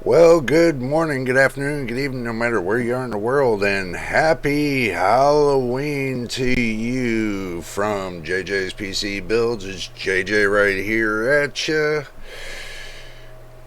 Well, good morning, good afternoon, good evening, no matter where you are in the world, and happy Halloween to you from JJ's PC Builds. It's JJ right here at you.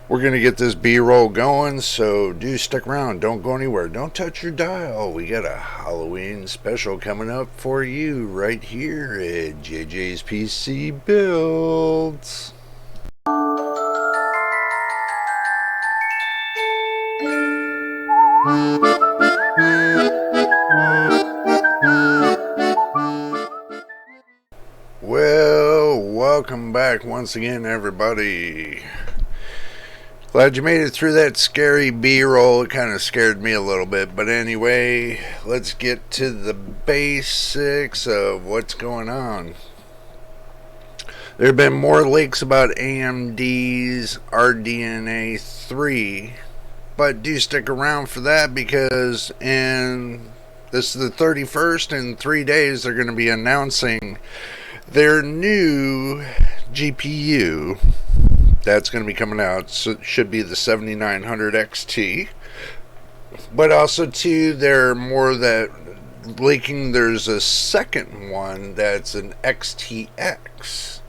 We're going to get this B-roll going, so do stick around. Don't go anywhere. Don't touch your dial. We got a Halloween special coming up for you right here at JJ's PC Builds. Well, welcome back once again, everybody. Glad you made it through that scary B-roll. It kind of scared me a little bit. But anyway, let's get to the basics of what's going on. There have been more leaks about AMD's RDNA 3, but do stick around for that because this is the 31st. In 3 days, they're going to be announcing their new GPU that's going to be coming out. So it should be the 7900 XT, but also too they're more that leaking there's a second one that's an XTX.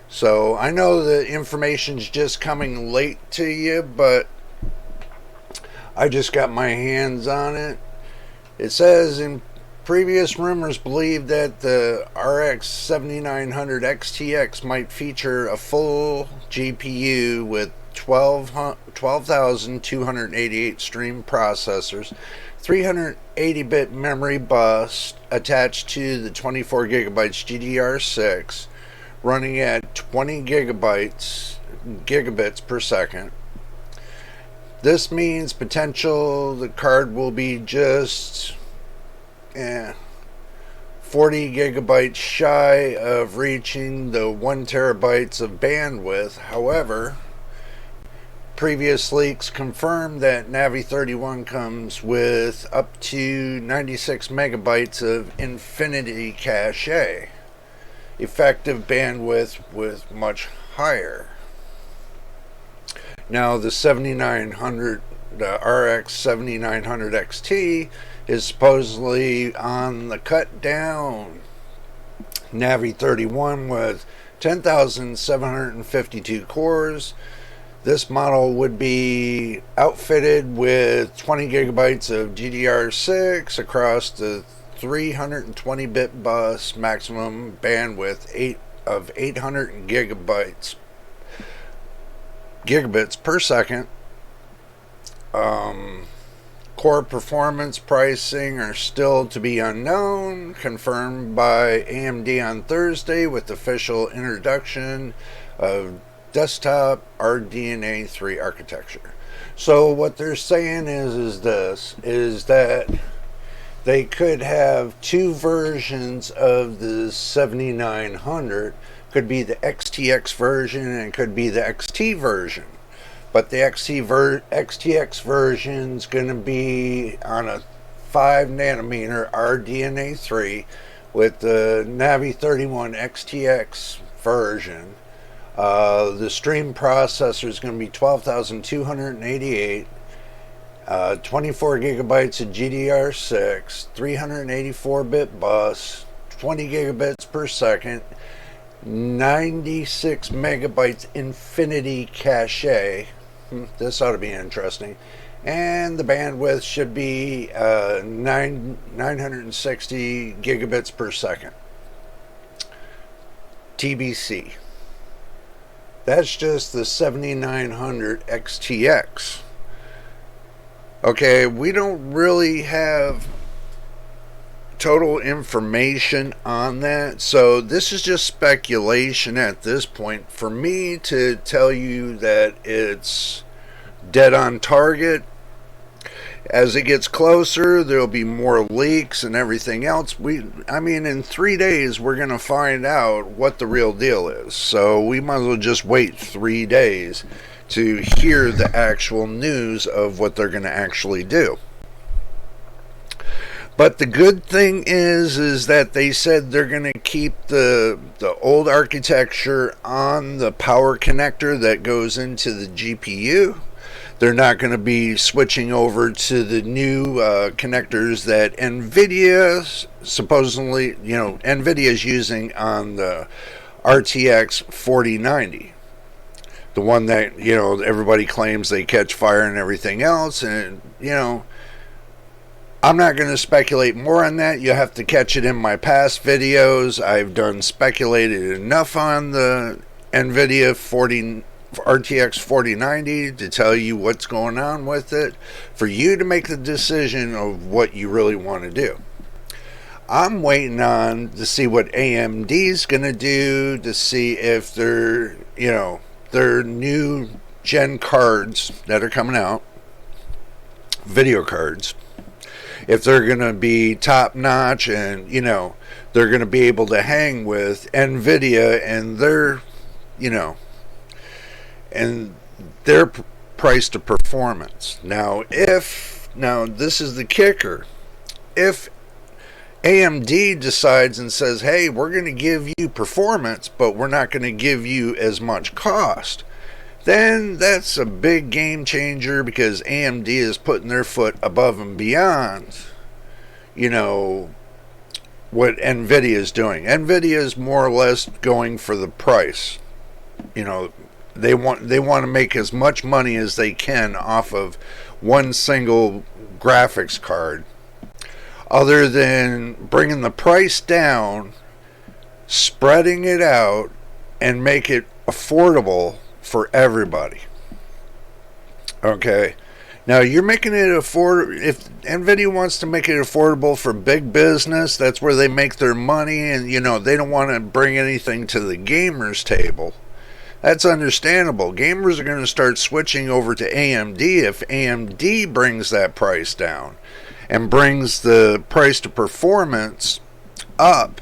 So I know the information's just coming late to you, but I just got my hands on it. It says in previous rumors believed that the RX 7900 XTX might feature a full GPU with 12,288 stream processors, 380-bit memory bus attached to the 24 gigabytes GDR6, running at 20 gigabits per second. This means the card will be just 40 gigabytes shy of reaching the 1 terabytes of bandwidth. However, previous leaks confirmed that Navi 31 comes with up to 96 megabytes of infinity cache, effective bandwidth with much higher. Now the 7900, the RX 7900 XT is supposedly on the cut down. Navi 31 with 10,752 cores. This model would be outfitted with 20 gigabytes of GDR6 across the 320-bit bus, maximum bandwidth of 800 gigabits per second. Core performance pricing are still to be unknown, confirmed by AMD on Thursday with official introduction of desktop RDNA 3 architecture. So what they're saying is that they could have two versions of the 7900. Could be the XTX version and could be the XT version. But the XTX version is going to be on a 5 nanometer RDNA 3 with the Navi 31 XTX version. The stream processor is going to be 12,288, 24 gigabytes of GDR6, 384-bit bus, 20 gigabits per second, 96 megabytes infinity cache. This ought to be interesting. And the bandwidth should be 960 gigabits per second. TBC. That's just the 7900 XTX. Okay, we don't really have total information on that, so this is just speculation at this point. For me to tell you that it's dead on target, as it gets closer there'll be more leaks and everything else. In 3 days we're going to find out what the real deal is, so we might as well just wait 3 days to hear the actual news of what they're going to actually do. But the good thing is that they said they're going to keep the old architecture on the power connector that goes into the GPU. They're not going to be switching over to the new connectors that NVIDIA supposedly, NVIDIA is using on the RTX 4090. The one that, everybody claims they catch fire and everything else. And, I'm not going to speculate more on that. You'll have to catch it in my past videos. I've done speculated enough on the NVIDIA RTX 4090 to tell you what's going on with it, for you to make the decision of what you really want to do. I'm waiting on to see what AMD's going to do, to see if their new gen cards that are coming out, video cards, if they're going to be top notch and, they're going to be able to hang with NVIDIA and their price to performance. Now this is the kicker. If AMD decides and says, hey, we're going to give you performance, but we're not going to give you as much cost, then that's a big game changer, because AMD is putting their foot above and beyond, what NVIDIA is doing. NVIDIA is more or less going for the price. They want to make as much money as they can off of one single graphics card, other than bringing the price down, spreading it out, and make it affordable for everybody. Okay, now you're making it affordable. If NVIDIA wants to make it affordable for big business, that's where they make their money, and they don't want to bring anything to the gamers table. That's understandable. Gamers are going to start switching over to AMD if AMD brings that price down and brings the price to performance up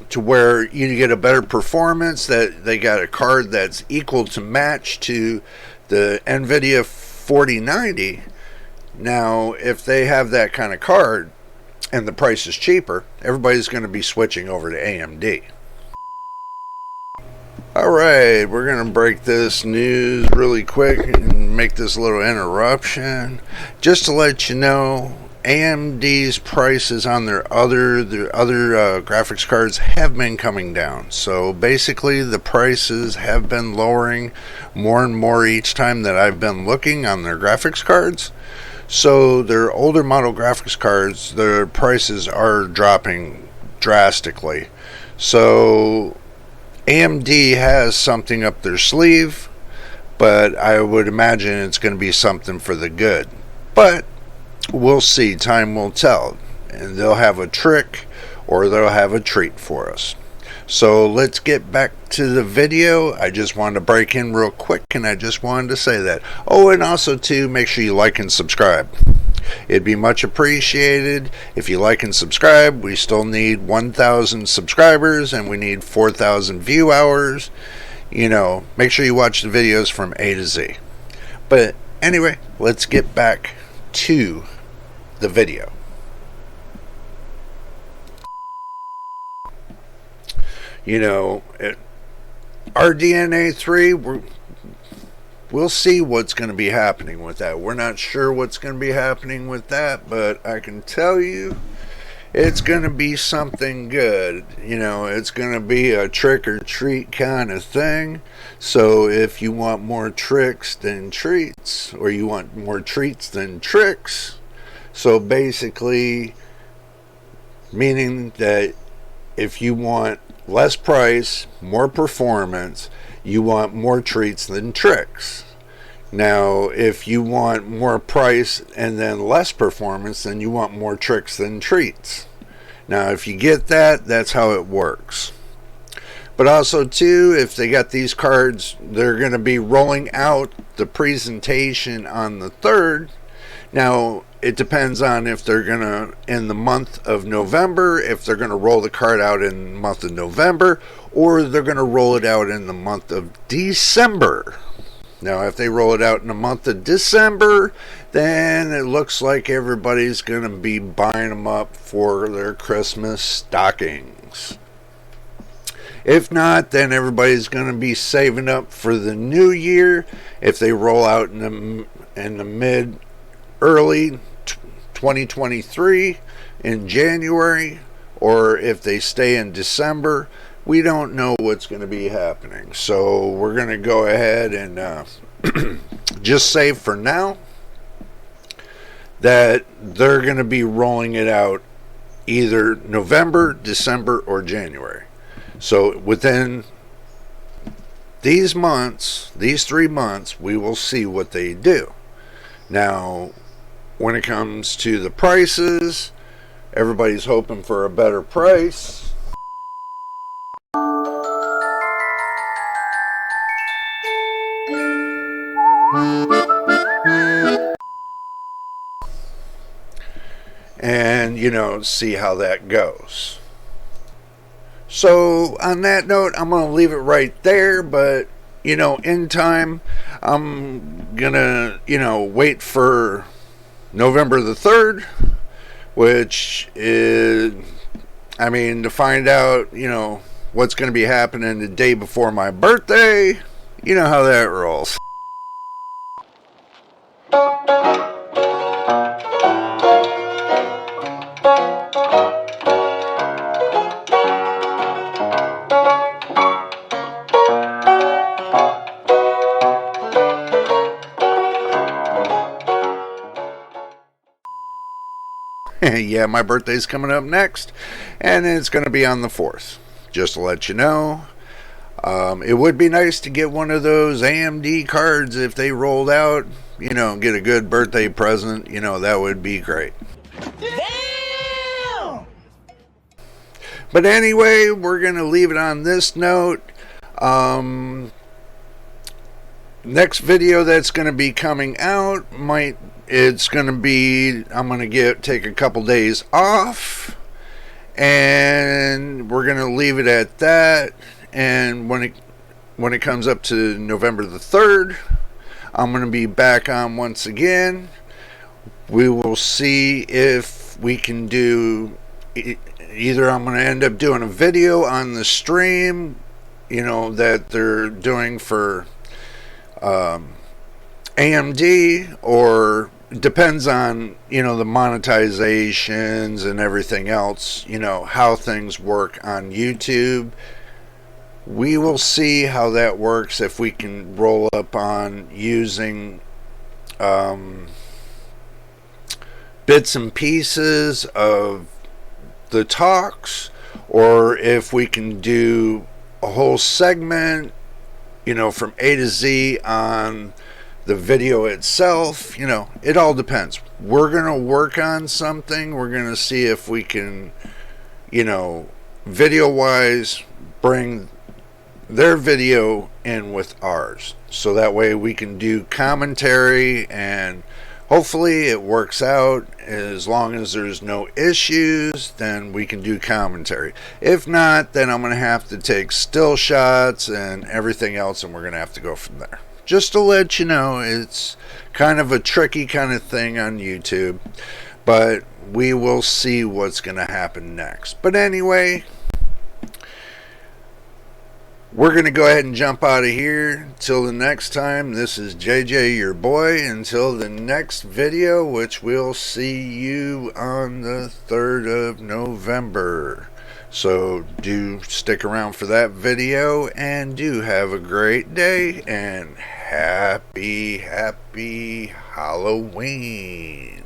to where you get a better performance, that they got a card that's equal to match to the NVIDIA 4090. Now, if they have that kind of card and the price is cheaper, everybody's going to be switching over to AMD. Alright, we're going to break this news really quick and make this little interruption. Just to let you know, AMD's prices on their other graphics cards have been coming down. So basically the prices have been lowering more and more each time that I've been looking on their graphics cards. So their older model graphics cards, their prices are dropping drastically. So AMD has something up their sleeve, but I would imagine it's going to be something for the good. But we'll see. Time will tell. And they'll have a trick or they'll have a treat for us. So let's get back to the video. I just wanted to break in real quick, and I just wanted to say that. Oh, and also too, make sure you like and subscribe. It'd be much appreciated if you like and subscribe. We still need 1,000 subscribers and we need 4,000 view hours. Make sure you watch the videos from A to Z. But anyway, let's get back to the video. RDNA 3, we'll see what's going to be happening with that. We're not sure what's going to be happening with that, but I can tell you it's going to be something good. It's going to be a trick or treat kind of thing. So if you want more tricks than treats, or you want more treats than tricks, so basically meaning that if you want less price, more performance, you want more treats than tricks. Now, if you want more price and then less performance, then you want more tricks than treats. Now, if you get that, that's how it works. But also, too, if they got these cards, they're going to be rolling out the presentation on the 3rd. Now, it depends on if they're going to, in the month of November, if they're going to roll the card out in the month of November, or they're going to roll it out in the month of December. Now, if they roll it out in the month of December, then it looks like everybody's going to be buying them up for their Christmas stockings. If not, then everybody's going to be saving up for the new year. If they roll out in in the early 2023 in January, or if they stay in December. We don't know what's going to be happening. So we're going to go ahead and just say for now that they're going to be rolling it out either November, December, or January. So within these months, these 3 months, we will see what they do. Now, when it comes to the prices, everybody's hoping for a better price. And, see how that goes. So, on that note, I'm going to leave it right there. But, in time, I'm going to, wait for November the 3rd, which is, to find out, what's going to be happening the day before my birthday. You know how that rolls. Yeah, my birthday's coming up next, and it's going to be on the 4th. Just to let you know. It would be nice to get one of those AMD cards if they rolled out, get a good birthday present, that would be great. Damn! But anyway, we're going to leave it on this note. Next video that's going to be coming out I'm going to take a couple days off, and we're going to leave it at that. And when it comes up to November the 3rd, I'm going to be back on once again. We will see if we can do either. I'm going to end up doing a video on the stream, that they're doing for AMD, or depends on the monetizations and everything else, how things work on YouTube. We will see how that works, if we can roll up on using bits and pieces of the talks, or if we can do a whole segment, from A to Z on the video itself. It all depends. We're going to work on something. We're going to see if we can, video wise, bring their video in with ours, so that way we can do commentary, and hopefully it works out. As long as there's no issues, then we can do commentary. If not, then I'm going to have to take still shots and everything else, and we're going to have to go from there. Just to let you know, it's kind of a tricky kind of thing on YouTube, but we will see what's going to happen next. But anyway, we're going to go ahead and jump out of here. Till the next time, this is JJ, your boy. Until the next video, which we'll see you on the 3rd of November. So do stick around for that video, and do have a great day, and happy Halloween.